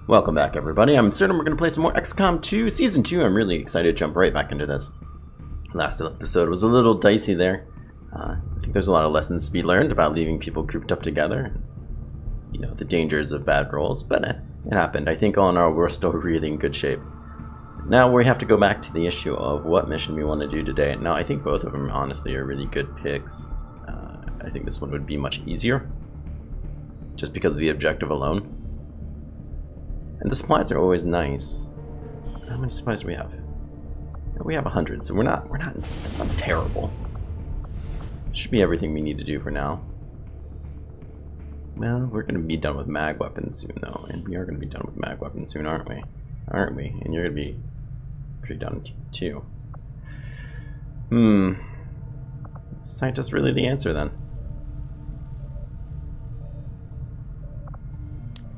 Welcome back, everybody. I'm Absurdum. We're going to play some more XCOM 2 Season 2. I'm really excited to jump right back into this. Last episode was a little dicey there. I think there's a lot of lessons to be learned about leaving people grouped up together. You know, the dangers of bad rolls, but it happened. I think all in all, we're still really in good shape. Now we have to go back to the issue of what mission we want to do today. Now, I think both of them, honestly, are really good picks. I think this one would be much easier, just because of the objective alone. And the supplies are always nice. How many supplies do we have? We have 100, so we're not, that's not terrible. Should be everything we need to do for now. Well, we're going to be done with mag weapons soon, though. And we are going to be done with mag weapons soon, aren't we? Aren't we? And you're going to be pretty done, too. Is scientist really the answer, then?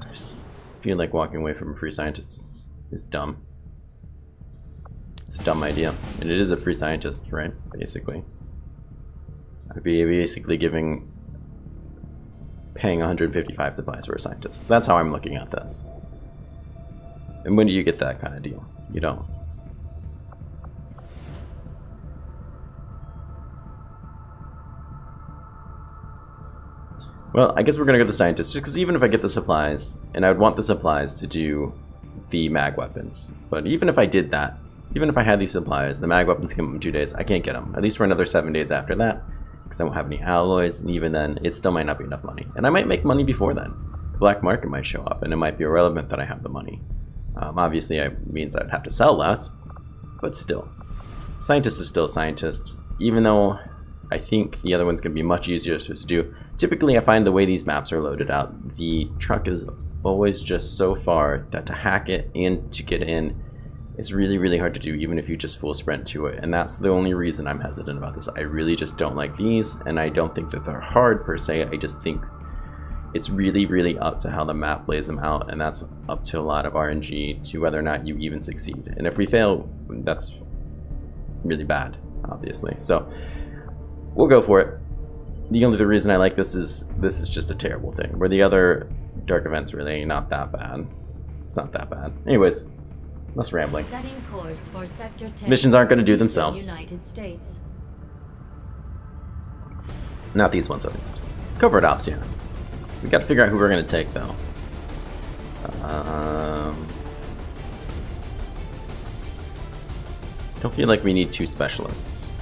I just feel like walking away from a free scientist is dumb. It's a dumb idea. And it is a free scientist, right? Basically. I'd be basically paying 155 supplies for a scientist. That's how I'm looking at this. And when do you get that kind of deal? You don't. Well, I guess we're gonna go to the scientist, just because even if I get the supplies, and I would want the supplies to do the mag weapons, but even if I did that, even if I had these supplies, the mag weapons come in 2 days, I can't get them, at least for another 7 days after that, because I won't have any alloys, and even then, it still might not be enough money. And I might make money before then. The black market might show up, and it might be irrelevant that I have the money. Obviously, it means I'd have to sell less, but still. Scientist is still a scientist, even though I think the other one's going to be much easier to do. Typically, I find the way these maps are loaded out, the truck is always just so far that to hack it and to get in, it's really, really hard to do, even if you just full sprint to it. And that's the only reason I'm hesitant about this. I really just don't like these, and I don't think that they're hard per se. I just think it's really, really up to how the map lays them out, and that's up to a lot of RNG to whether or not you even succeed. And if we fail, that's really bad, obviously. So we'll go for it. The only reason I like this is just a terrible thing, where the other dark events really not that bad. It's not that bad. Anyways, less rambling. Setting course for sector 10, missions aren't going to do themselves. United States. Not these ones, at least. Covert ops, yeah. We got to figure out who we're going to take, though. Don't feel like we need 2 specialists.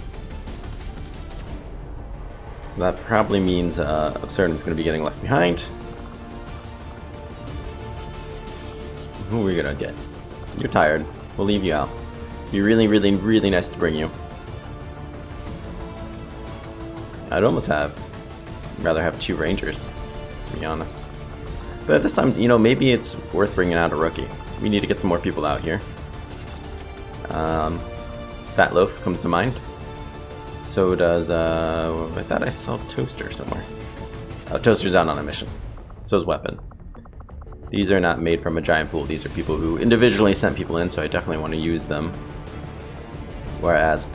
So that probably means Absurdum's going to be getting left behind. Who are we going to get? You're tired. We'll leave you out. It'd be really, really, really nice to bring you. I'd almost rather have 2 rangers, to be honest. But at this time, you know, maybe it's worth bringing out a rookie. We need to get some more people out here. Fat Loaf comes to mind. So does, I thought I saw Toaster somewhere. Oh, Toaster's out on a mission. So is Weapon. These are not made from a giant pool. These are people who individually sent people in, so I definitely want to use them. Whereas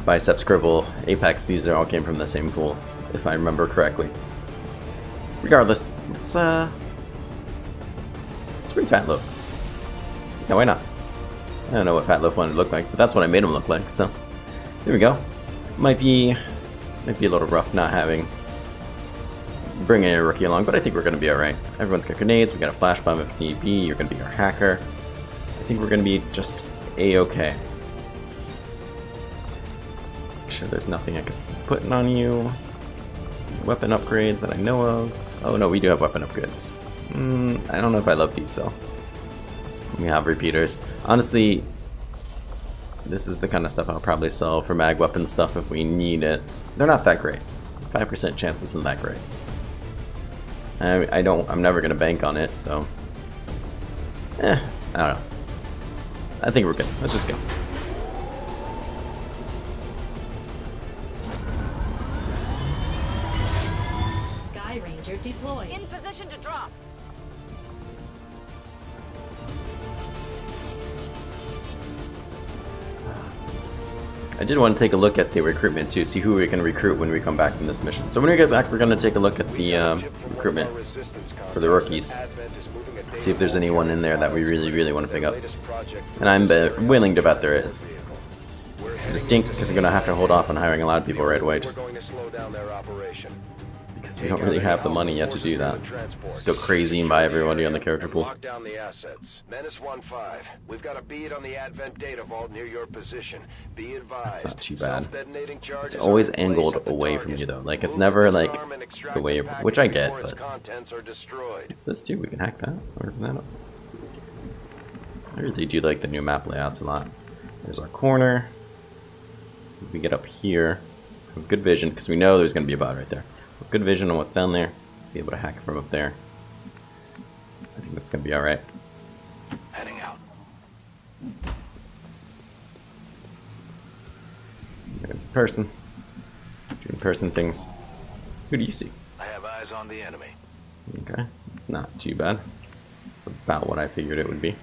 Bicep, Scribble, Apex, these all came from the same pool, if I remember correctly. Regardless, let's bring Fat Loaf. Yeah, why not? I don't know what Fat Loaf wanted to look like, but that's what I made him look like, so there we go. Might be a little rough not bringing a rookie along, but I think we're going to be alright. Everyone's got grenades, we got a flash bomb if need be, you're going to be our hacker. I think we're going to be just A-okay. Make sure there's nothing I could put on you. Weapon upgrades that I know of. Oh no, we do have weapon upgrades. I don't know if I love these though. We have repeaters. Honestly, this is the kind of stuff I'll probably sell for mag weapon stuff if we need it. They're not that great. 5% chance isn't that great. I'm never gonna bank on it, so I don't know. I think we're good. Let's just go. Sky Ranger deployed. In position to drop. I did want to take a look at the recruitment too, see who we can recruit when we come back from this mission. So when we get back, we're going to take a look at the recruitment for the rookies. See if there's anyone in there that we really want to pick up. And I'm willing to bet there is. It's going to stink because I'm going to have to hold off on hiring a lot of people right away, just because we don't really have the money yet to do that. Just go crazy and buy everybody on the character pool. Lock down the assets. Menace 1-5. We've got a bead on the Advent data vault near your position. Be advised. That's not too bad. It's always angled away from you though. Like it's never like the way, which I get, but it's this too. We can hack that. Open that up. I really do like the new map layouts a lot. There's our corner. If we get up here, we have good vision because we know there's going to be a bot right there. Good vision on what's down there. Be able to hack it from up there. I think that's gonna be all right. Heading out. There's a person doing person things. Who do you see? I have eyes on the enemy. Okay, it's not too bad. It's about what I figured it would be.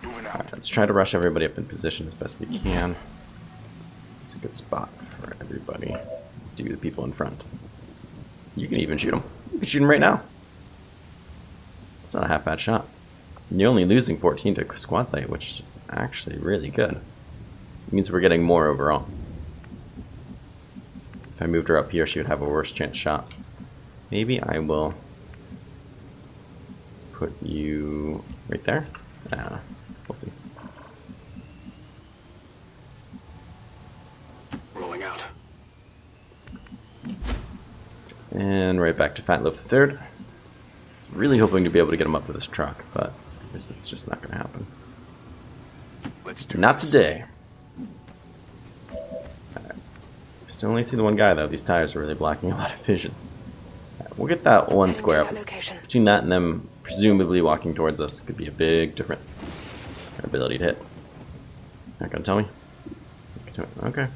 Moving out. Alright, let's try to rush everybody up in position as best we can. It's a good spot for everybody. Let's do the people in front. You can even shoot them. You can shoot them right now. It's not a half bad shot. And you're only losing 14 to squad sight, which is actually really good. It means we're getting more overall. If I moved her up here, she would have a worse chance shot. Maybe I will put you right there. We'll see. Rolling out. And right back to Fat Loaf III. Really hoping to be able to get him up to this truck, but it's just not going to happen. Not today. Right. Still only see the one guy though. These tires are really blocking a lot of vision. Right, we'll get that one square up. Between that and them presumably walking towards us could be a big difference. Our ability to hit. Not going to tell me? Okay.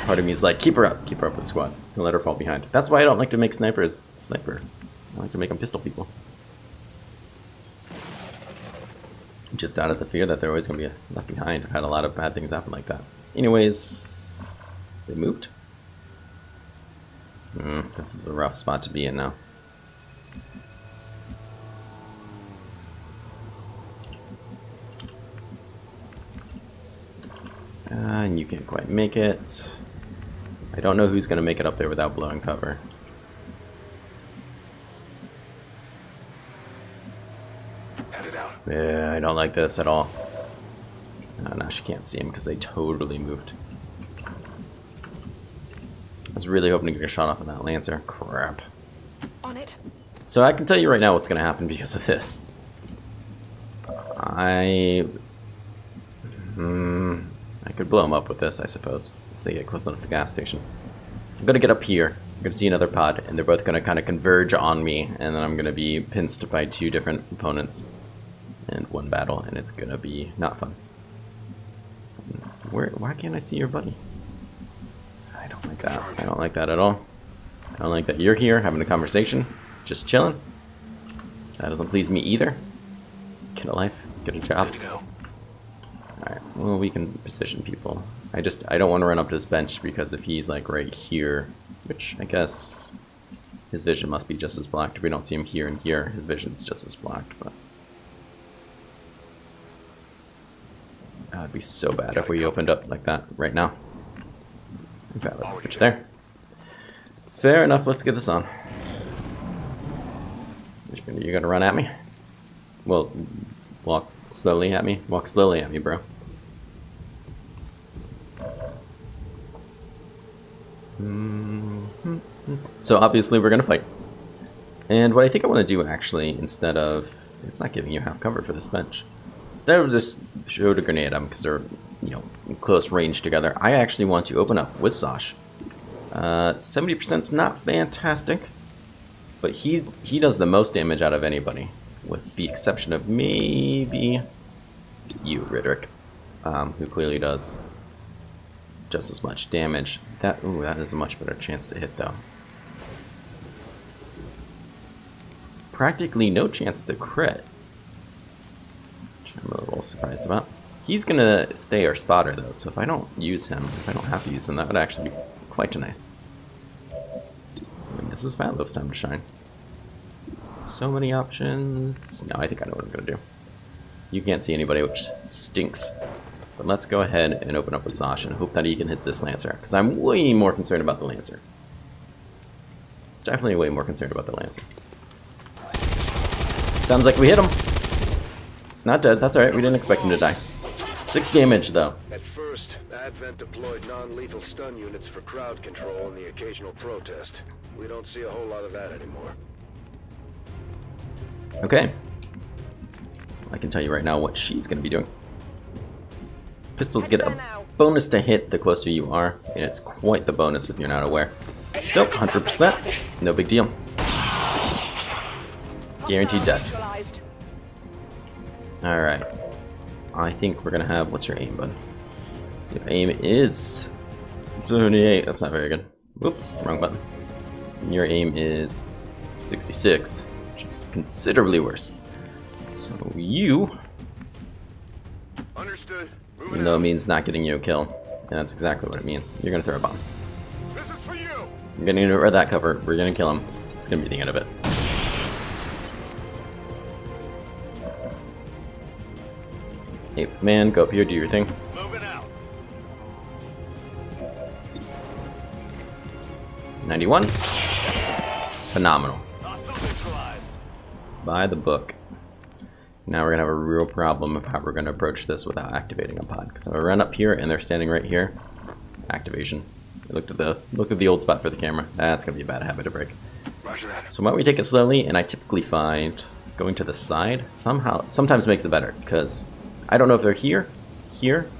Part of me is like, keep her up with the squad. Don't let her fall behind. That's why I don't like to make snipers sniper. I like to make them pistol people. Just out of the fear that they're always going to be left behind. I've had a lot of bad things happen like that. Anyways, they moved. This is a rough spot to be in now. And you can't quite make it. I don't know who's going to make it up there without blowing cover. Headed out. Yeah, I don't like this at all. Now she can't see him because they totally moved. I was really hoping to get a shot off of that Lancer. Crap. On it. So I can tell you right now what's going to happen because of this. I could blow them up with this, I suppose, if they get close enough to the gas station. I'm going to get up here. I'm going to see another pod, and they're both going to kind of converge on me, and then I'm going to be pinced by two different opponents in one battle, and it's going to be not fun. Why can't I see your buddy? I don't like that. I don't like that at all. I don't like that you're here having a conversation, just chilling. That doesn't please me either. Get a life, get a job. Good to go. Alright, well, we can position people. I don't want to run up to this bench because if he's like right here, which I guess his vision must be just as blocked. If we don't see him here and here, his vision's just as blocked, but that would be so bad if we opened up like that right now. Okay, let's switch there. Fair enough, let's get this on. You're gonna run at me? Well, walk slowly at me. Walk slowly at me, bro. So obviously we're gonna fight. And what I think I want to do actually, instead of, it's not giving you half cover for this bench. Instead of just shoot a grenade at them because they're, you know, in close range together, I actually want to open up with Sosh. 70% is not fantastic, but he does the most damage out of anybody, with the exception of maybe you, Riddick, who clearly does just as much damage. That is a much better chance to hit though. Practically no chance to crit, which I'm a little surprised about. He's gonna stay our spotter though, so if I don't use him, if I don't have to use him, that would actually be quite nice. And this is Fat Loaf's time to shine. So many options. No, I think I know what I'm gonna do. You can't see anybody, which stinks. But let's go ahead and open up with Zosh and hope that he can hit this Lancer, because I'm way more concerned about the Lancer. Definitely way more concerned about the Lancer. Sounds like we hit him. Not dead, that's alright, we didn't expect him to die. 6 damage though. At first, Advent deployed non-lethal stun units for crowd control and the occasional protest. We don't see a whole lot of that anymore. Okay. I can tell you right now what she's going to be doing. Pistols get a bonus to hit the closer you are, and it's quite the bonus if you're not aware. So, 100%, no big deal. Guaranteed death. Alright. I think we're going to have... What's your aim, bud? Your aim is... 78. That's not very good. Whoops, wrong button. Your aim is 66, which is considerably worse. So you... Understood. Even though it means not getting you a kill. And that's exactly what it means. You're going to throw a bomb. This is for you. You're going to get rid of that cover. We're going to kill him. It's going to be the end of it. Hey, man, go up here, do your thing. Moving out. 91. Phenomenal. By the book. Now we're going to have a real problem of how we're going to approach this without activating a pod. Because if I run up here and they're standing right here, activation. Look at the old spot for the camera. That's going to be a bad habit to break. Roger that. So why don't we take it slowly, and I typically find going to the side sometimes makes it better, because I don't know if they're here,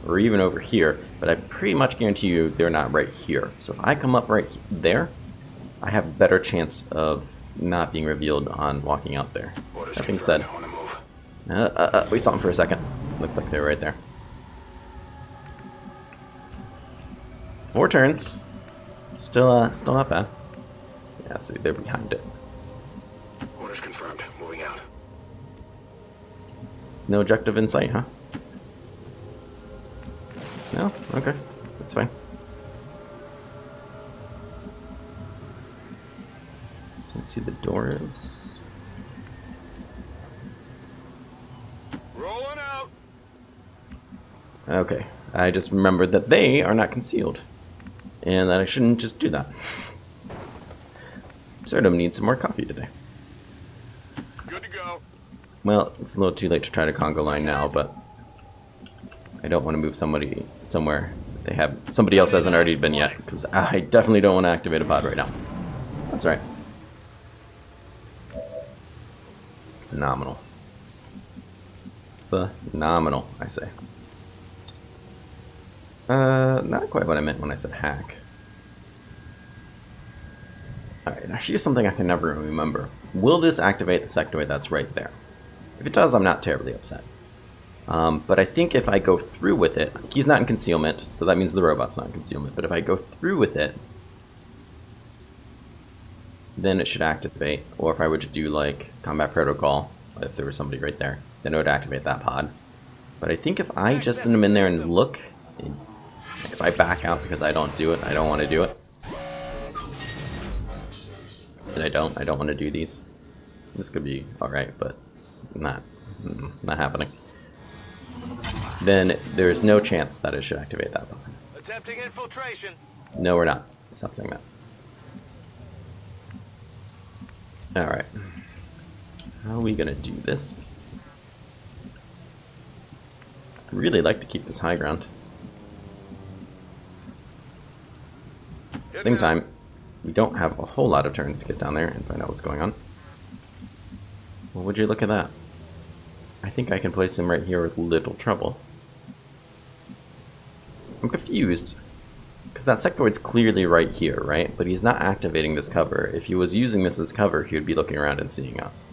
or even over here, but I pretty much guarantee you they're not right here. So if I come up right there, I have a better chance of not being revealed on walking out there. That being said, we saw them for a second. Looked like they were right there. 4 turns. Still not bad. Yeah, see, they're behind it. Orders confirmed. Moving out. No objective in sight, huh? No? Okay. That's fine. Let's see the doors. Rolling out. Okay. I just remembered that they are not concealed. And that I shouldn't just do that. Absurdum needs some more coffee today. Good to go. Well, it's a little too late to try to Congo line now, but I don't want to move somebody somewhere somebody else hasn't already been yet, because I definitely don't want to activate a pod right now. That's right. Phenomenal. Phenomenal, I say. Not quite what I meant when I said hack. Alright, now here's something I can never remember. Will this activate the sectoid that's right there? If it does, I'm not terribly upset. But I think if I go through with it, he's not in concealment, so that means the robot's not in concealment. But if I go through with it, then it should activate. Or if I were to do like combat protocol, if there was somebody right there, then it would activate that pod. But I think if I just send him in there and look, if I back out because I don't do it, I don't want to do it. And I don't want to do these. This could be alright, but not happening. Then there's no chance that it should activate that button. Attempting infiltration. No, we're not. Stop saying that. Alright. How are we gonna do this? I'd really like to keep this high ground. At the same time, we don't have a whole lot of turns to get down there and find out what's going on. Well, would you look at that? I think I can place him right here with little trouble. I'm confused, because that sectoid's clearly right here, right? But he's not activating this cover. If he was using this as cover, he would be looking around and seeing us.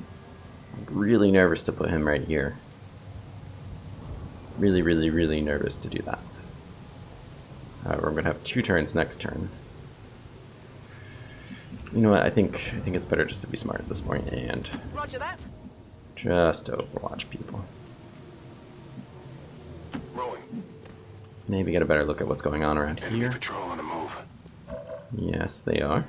I'm really nervous to put him right here. Really, really, really nervous to do that. However, I'm going to have 2 turns next turn. You know what, I think it's better just to be smart at this point and Roger that. just overwatch people. Rolling. Maybe get a better look at what's going on around Enemy here. patrol on the move. Yes, they are.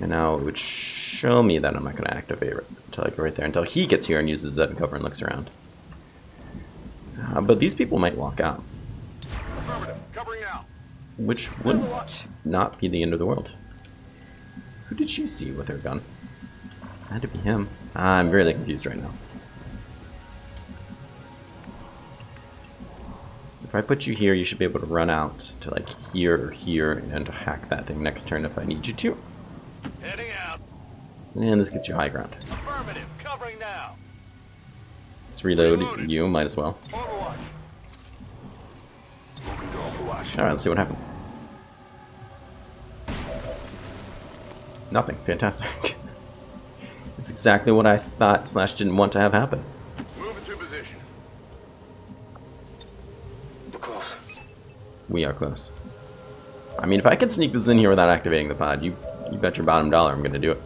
And now it would show me that I'm not going to activate it until I go right there, until he gets here and uses that cover and looks around. But these people might walk out, Affirmative. Covering now. which would not be the end of the world. Who did she see with her gun? Had to be him. I'm really confused right now. If I put you here, you should be able to run out to like here or here and hack that thing next turn if I need you to. Heading out. And this gets you high ground. Affirmative. Covering now. Let's reload you, might as well. Overwatch. Moving to Overwatch. Alright, let's see what happens. Nothing. Fantastic. It's exactly what I thought / didn't want to have happen. Moving to position. We're close. We are close. I mean, if I can sneak this in here without activating the pod, you bet your bottom dollar I'm going to do it.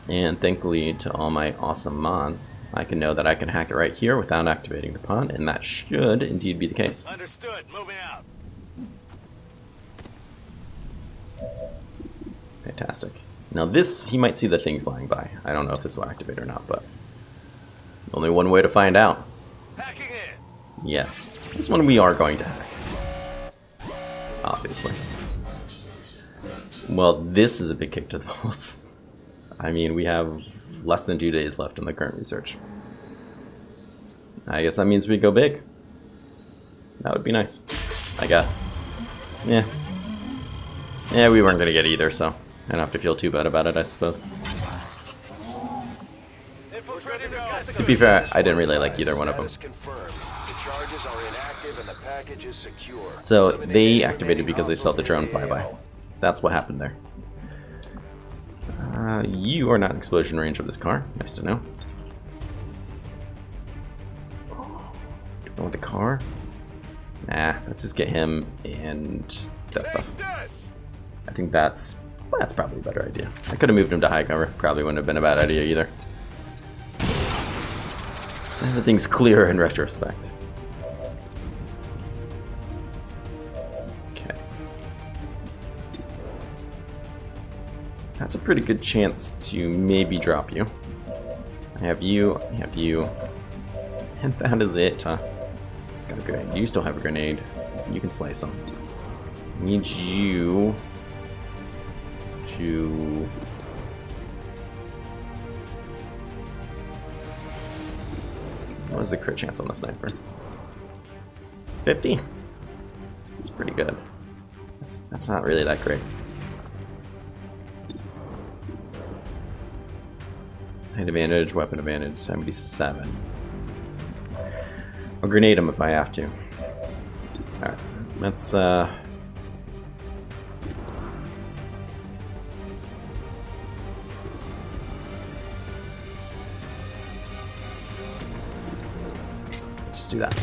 And thankfully to all my awesome mods, I can know that I can hack it right here without activating the pod, and that should indeed be the case. Understood. Moving out. Fantastic. Now this, he might see the thing flying by. I don't know if this will activate or not, but only one way to find out. Hacking in. Yes. This one we are going to hack. Obviously. Well, this is a big kick to the balls. I mean, we have less than 2 days left in the current research. I guess that means we go big. That would be nice. I guess. Yeah. Yeah, we weren't going to get either, so I don't have to feel too bad about it, I suppose. To be fair, I didn't really like either one of them. So they activated because they saw the drone flyby. That's what happened there. You are not in explosion range of this car. Nice to know. Do you want the car? Nah, let's just get him and that stuff. I think that's probably a better idea. I could have moved him to high cover. Probably wouldn't have been a bad idea either. Everything's clear in retrospect. Okay. That's a pretty good chance to maybe drop you. I have you, and that is it, huh? It's got a grenade. You still have a grenade. You can slice them. Need you to... What is the crit chance on the sniper? 50? That's pretty good. That's not really that great. Height advantage, weapon advantage, 77. I'll grenade him if I have to. Alright, let's let's just do that.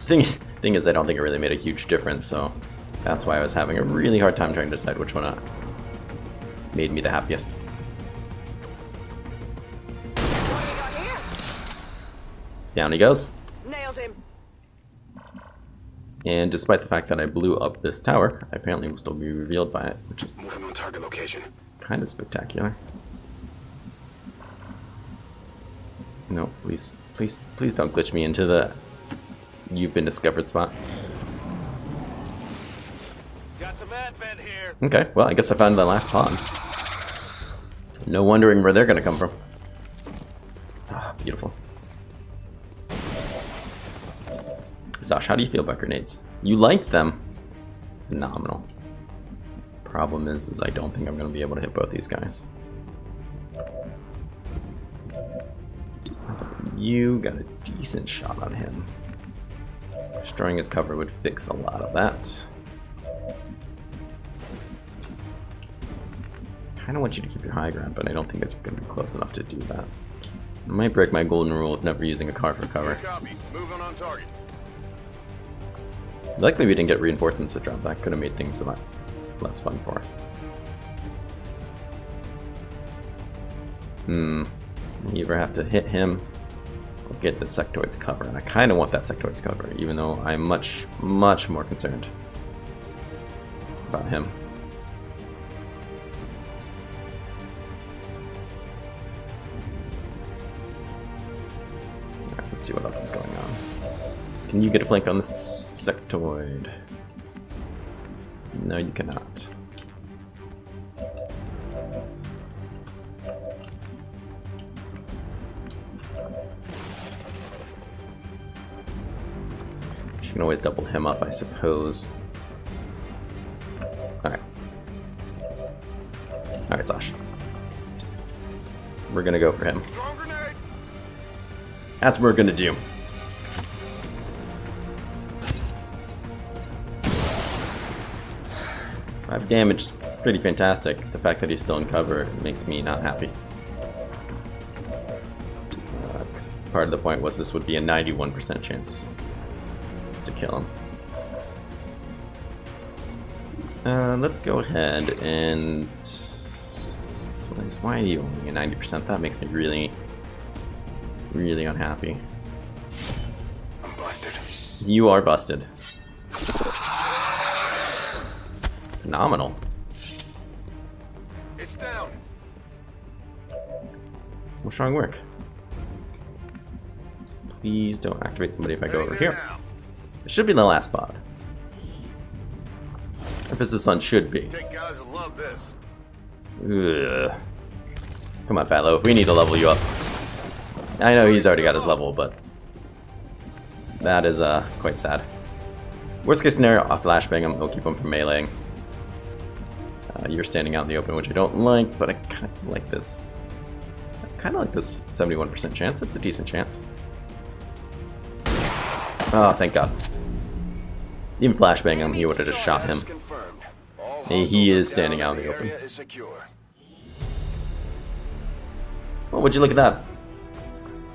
Thing is, I don't think it really made a huge difference, so that's why I was having a really hard time trying to decide which one made me the happiest. Down he goes. Nailed him. And despite the fact that I blew up this tower, I apparently will still be revealed by it, which is Moving on target location. kind of spectacular. No, please don't glitch me into the you've been discovered spot. Got some advent here. Okay, well, I guess I found the last pod. No wondering where they're gonna come from. Ah, beautiful. Zosh, how do you feel about grenades? You like them? Phenomenal. Problem is I don't think I'm gonna be able to hit both these guys. You got a decent shot on him. Destroying his cover would fix a lot of that. I kinda want you to keep your high ground, but I don't think it's gonna be close enough to do that. I might break my golden rule of never using a car for cover. Copy. Moving on target. Luckily we didn't get reinforcements to drop. That could have made things a lot less fun for us. You either have to hit him or get the sectoid's cover, and I kind of want that sectoid's cover, even though I'm much, much more concerned about him. Alright, let's see what else is going on. Can you get a flank on the sectoid? No, you cannot. You can always double him up, I suppose. Alright. Alright, Zosh. We're gonna go for him. That's what we're gonna do. 5 damage is pretty fantastic. The fact that he's still in cover makes me not happy. Part of the point was this would be a 91% chance to kill him. Let's go ahead and... Why are you only a 90%? That makes me really, really unhappy. I'm busted. You are busted. Phenomenal. It's down. Well, strong work. Please don't activate somebody if I go over here. It should be the last pod. Emphasis on should be. Take guys that love this. Ugh. Come on, Fatlow. We need to level you up. I know he's already got his level, but that is quite sad. Worst case scenario, I'll flashbang him. I'll keep him from meleeing. You're standing out in the open, which I don't like, but I kind of like this. I kind of like this 71% chance. It's a decent chance. Oh, thank God. Even flashbang him, he would have just shot him. He is standing out in the open. Oh, would you look at that?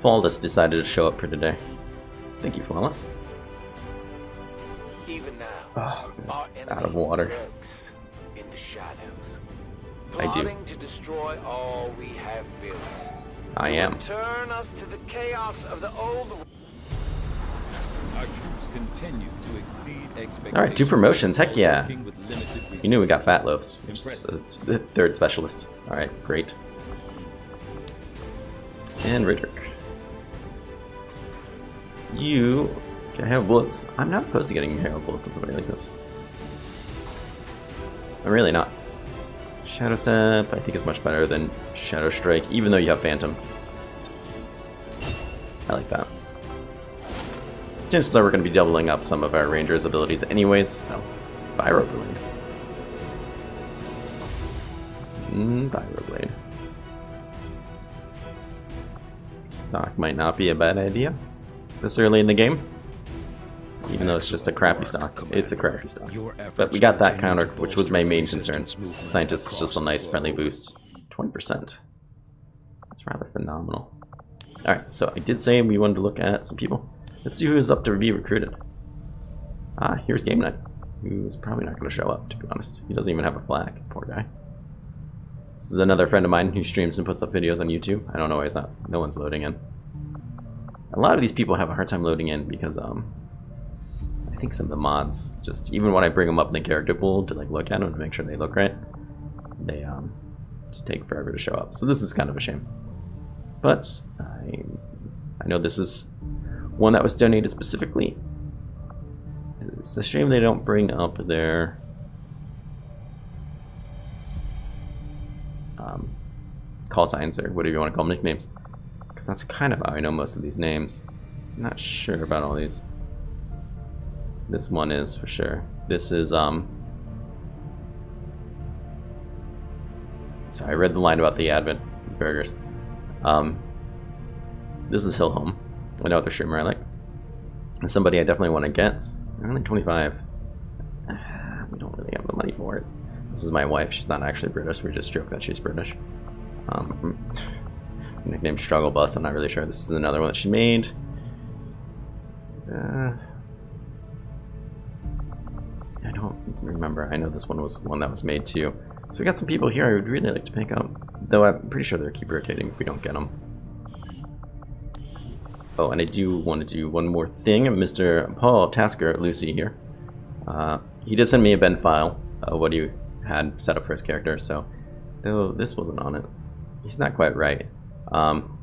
Flawless decided to show up for today. Thank you, Flawless. Even now, Oh, out of water. in the shadows, I do. plotting to destroy all we have built. I am. Turn us to the chaos of the old. Our troops continue to exceed expectations. Alright, 2 promotions. Heck yeah. Working with limited You knew we got Fat Loaves, which is Impressive. the 3rd specialist. Alright, great. And Ridrick. You can have bullets. I'm not opposed to getting hail bullets on somebody like this. I'm really not. Shadow Step, I think, is much better than Shadow Strike, even though you have Phantom. I like that. Chances are we're going to be doubling up some of our Ranger's abilities anyways, so Pyroblade. Pyroblade. Stock might not be a bad idea this early in the game, even though it's just a crappy stock. It's a crappy stock. But we got that counter, which was my main concern. Scientist is just a nice friendly boost. 20%. That's rather phenomenal. Alright, so I did say we wanted to look at some people. Let's see who is up to be recruited. Ah, here's Game Night, who's probably not going to show up, to be honest. He doesn't even have a flag, poor guy. This is another friend of mine who streams and puts up videos on YouTube. I don't know why he's not. No one's loading in. A lot of these people have a hard time loading in because I think some of the mods just, even when I bring them up in the character pool to like look at them to make sure they look right, they just take forever to show up. So this is kind of a shame. But I know this is one that was donated specifically. It's a shame they don't bring up their call signs or whatever you want to call them, nicknames, because that's kind of how I know most of these names. I'm not sure about all these. This one is for sure. This is so I read the line about the Advent burgers. This is HillHome, another streamer I like, and somebody I definitely want to get. They're only 25. We don't really have the money for it. This is my wife. She's not actually British. We just joke that she's British. Nicknamed Struggle Bus. I'm not really sure. This is another one that she made. I don't remember. I know this one was one that was made too. So we got some people here I would really like to pick up. Though I'm pretty sure they'll keep rotating if we don't get them. Oh, and I do want to do one more thing. Mr. Paul Tasker, Lucy here. He did send me a Ben file of what he had set up for his character, so though this wasn't on it. He's not quite right.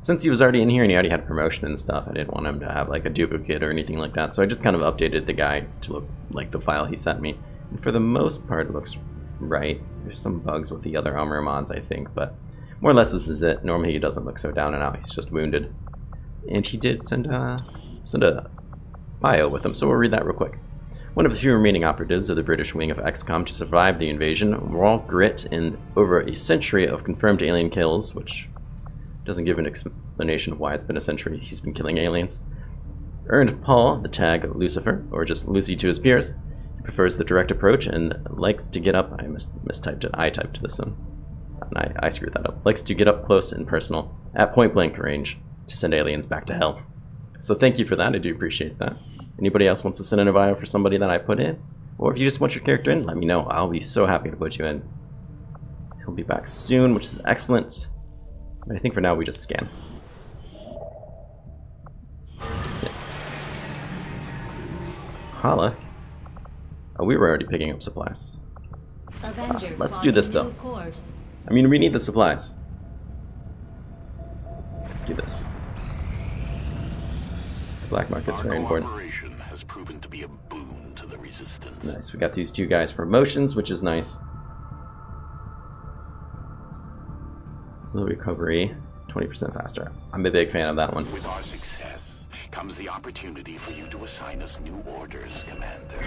Since he was already in here and he already had promotion and stuff, I didn't want him to have like a duplicate or anything like that, so I just kind of updated the guy to look like the file he sent me. And for the most part, it looks right. There's some bugs with the other armor mods, I think, but more or less this is it. Normally he doesn't look so down and out, he's just wounded. And she did send a bio with him, so we'll read that real quick. One of the few remaining operatives of the British wing of XCOM to survive the invasion, raw grit and over a century of confirmed alien kills, which doesn't give an explanation of why it's been a century he's been killing aliens, earned Paul the tag Lucifer, or just Lucy to his peers. He prefers the direct approach and likes to get up, I mistyped it, I typed this in, and I screwed that up, likes to get up close and personal, at point blank range, to send aliens back to hell. So thank you for that, I do appreciate that. Anybody else wants to send in a bio for somebody that I put in? Or if you just want your character in, let me know. I'll be so happy to put you in. He'll be back soon, which is excellent. But I think for now we just scan. Yes. Holla. Oh, we were already picking up supplies. Avenger Let's do this plotting though. new course. I mean, we need the supplies. Let's do this. Black market's very important. Operation has proven to be a boon to the resistance. Nice. We got these two guys for motions, which is nice. Low recovery, 20% faster. I'm a big fan of that one. With our success comes the opportunity for you to assign us new orders, Commander.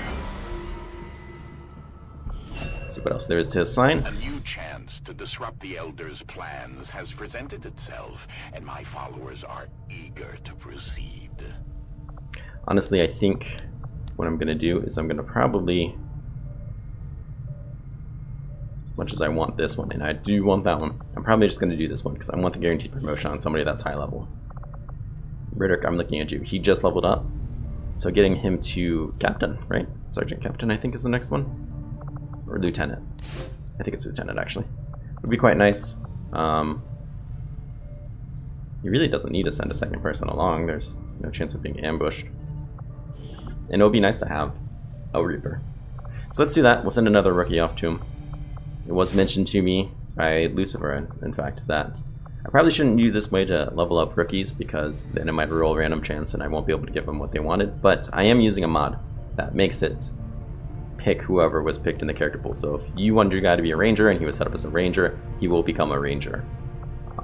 Let's see what else there is to assign. A new chance to disrupt the Elders' plans has presented itself, and my followers are eager to proceed. Honestly, I think what I'm going to do is I'm going to probably, as much as I want this one, and I do want that one, I'm probably just going to do this one because I want the guaranteed promotion on somebody that's high level. Riddick, I'm looking at you. He just leveled up. So getting him to Captain, right? Sergeant Captain, I think, is the next one. Or Lieutenant. I think it's Lieutenant, actually. Would be quite nice. He really doesn't need to send a second person along. There's no chance of being ambushed. And it would be nice to have a Reaper. So let's do that. We'll send another rookie off to him. It was mentioned to me by Lucifer, in fact, that I probably shouldn't do this way to level up rookies because then it might roll a random chance and I won't be able to give them what they wanted. But I am using a mod that makes it pick whoever was picked in the character pool. So if you wanted your guy to be a ranger and he was set up as a ranger, he will become a ranger.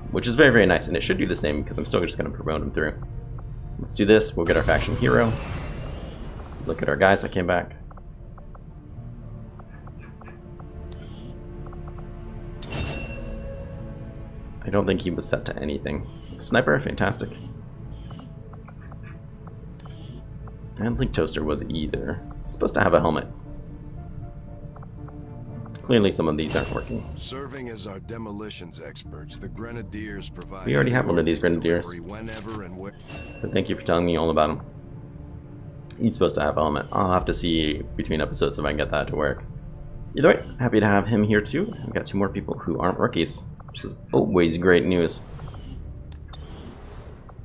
Which is very, very nice, and it should do the same because I'm still just going to promote him through. Let's do this. We'll get our faction hero. Look at our guys that came back. I don't think he was set to anything. So, Sniper, fantastic. I don't think Toaster was either. He's supposed to have a helmet. Clearly some of these aren't working. Serving as our demolitions experts, the Grenadiers provide. We already have one of these Grenadiers. Whenever and where. But thank you for telling me all about him. He's supposed to have a helmet. I'll have to see between episodes if I can get that to work. Either way, happy to have him here too. We've got two more people who aren't rookies, which is always great news.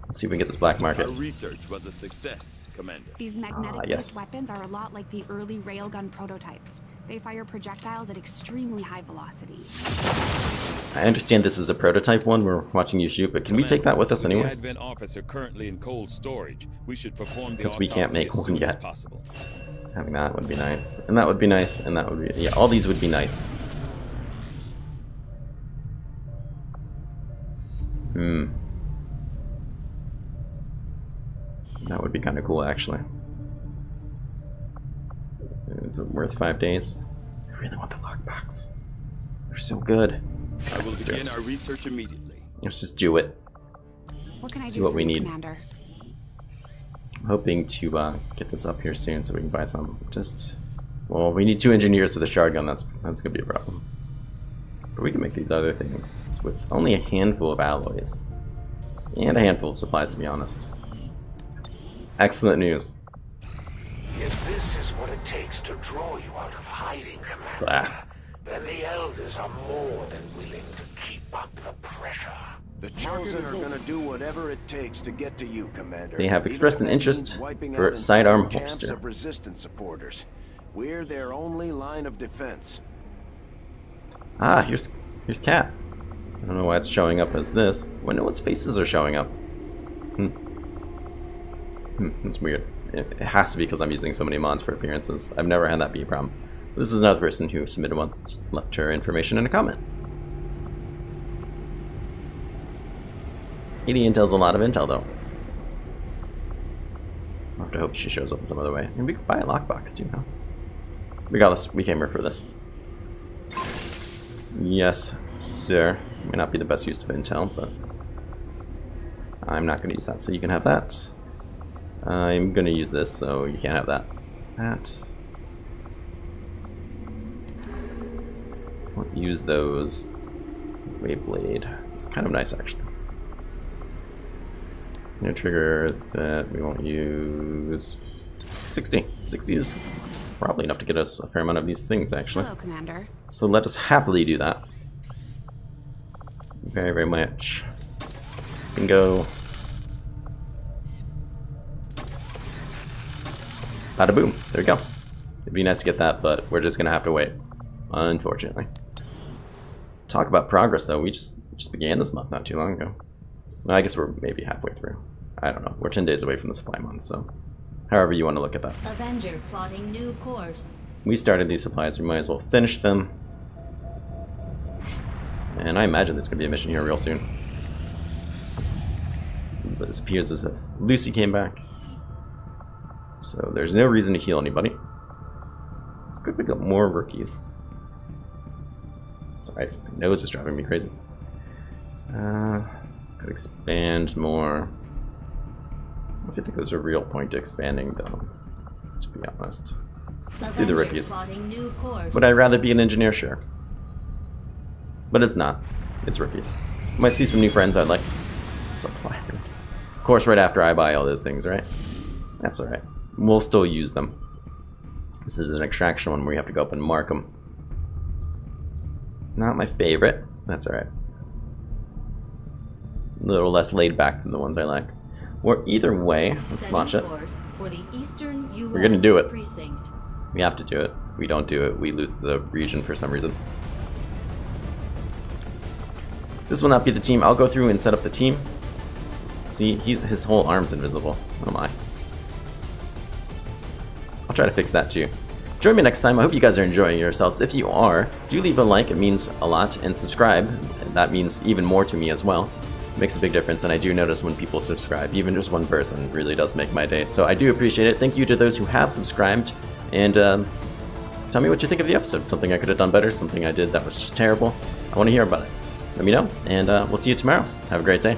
Let's see if we can get this black market. Our research was a success, Commander. These magnetic-based yes. weapons are a lot like the early railgun prototypes. They fire projectiles at extremely high velocity. I understand this is a prototype one we're watching you shoot, but can we take that with us With the anyways? Advent officer currently in cold storage, we should perform the Because we can't autopsy make as one soon as yet. possible. Having that would be nice. And that would be nice, and that would be... Yeah, all these would be nice. That would be kind of cool, actually. Is it worth 5 days? I really want the lockbox. They're so good. I will Let's do begin it. our research immediately. Let's just do it. What can I See do what for we you, need. Commander? I'm hoping to get this up here soon so we can buy some. Just, well, we need 2 engineers with a shotgun. That's gonna be a problem. But we can make these other things with only a handful of alloys and a handful of supplies, to be honest. Excellent news. If this is what it takes to draw you out of hiding, Commander, Blah. then the Elders are more than willing to keep up the pressure. The Chosen are gonna do whatever it takes to get to you, Commander. They have expressed an Even if that interest means wiping for out sidearm entire camps holster. of resistance supporters. We're their only line of defense. Ah, here's Cat. I don't know why it's showing up as this. When no one's faces are showing up. That's weird. It has to be because I'm using so many mods for appearances. I've never had that be a problem. This is another person who submitted one. Left her information in a comment. 80 intel's a lot of intel, though. I'll have to hope she shows up in some other way. And we could buy a lockbox, too, huh? Regardless, we came here for this. Yes, sir. May not be the best use of intel, but I'm not going to use that, so you can have that. I'm going to use this, so you can't have that. That. Won't use those. Waveblade. It's kind of nice, actually. No trigger that we won't use. 60. 60 is probably enough to get us a fair amount of these things, actually. Hello, Commander. So let us happily do that. Very, very much. Bingo. Bada boom. There we go. It'd be nice to get that, but we're just gonna have to wait. Unfortunately. Talk about progress, though. We just began this month not too long ago. Well, I guess we're maybe halfway through. I don't know. We're 10 days away from the supply month, so however you want to look at that. Avenger plotting new course. We started these supplies. We might as well finish them. And I imagine there's going to be a mission here real soon. But it appears as if Lucy came back. So there's no reason to heal anybody. Could pick up more rookies. Sorry, my nose is driving me crazy. Could expand more. I don't think there's a real point to expanding, though, to be honest. Let's do the rookies. Would I rather be an engineer? Sure. But it's not. It's rookies. Might see some new friends I'd like. Supply. Of course, right after I buy all those things, right? That's alright. We'll still use them. This is an extraction one where we have to go up and mark them. Not my favorite. That's alright. A little less laid back than the ones I like. Or either way, let's launch it. We're gonna do it. We have to do it. We don't do it, we lose the region for some reason. This will not be the team. I'll go through and set up the team. See, his whole arm's invisible. Oh my. I'll try to fix that too. Join me next time. I hope you guys are enjoying yourselves. If you are, do leave a like. It means a lot. And subscribe. That means even more to me as well. It makes a big difference, and I do notice when people subscribe. Even just one person really does make my day. So I do appreciate it. Thank you to those who have subscribed. And tell me what you think of the episode. Something I could have done better. Something I did that was just terrible. I want to hear about it. Let me know. And we'll see you tomorrow. Have a great day.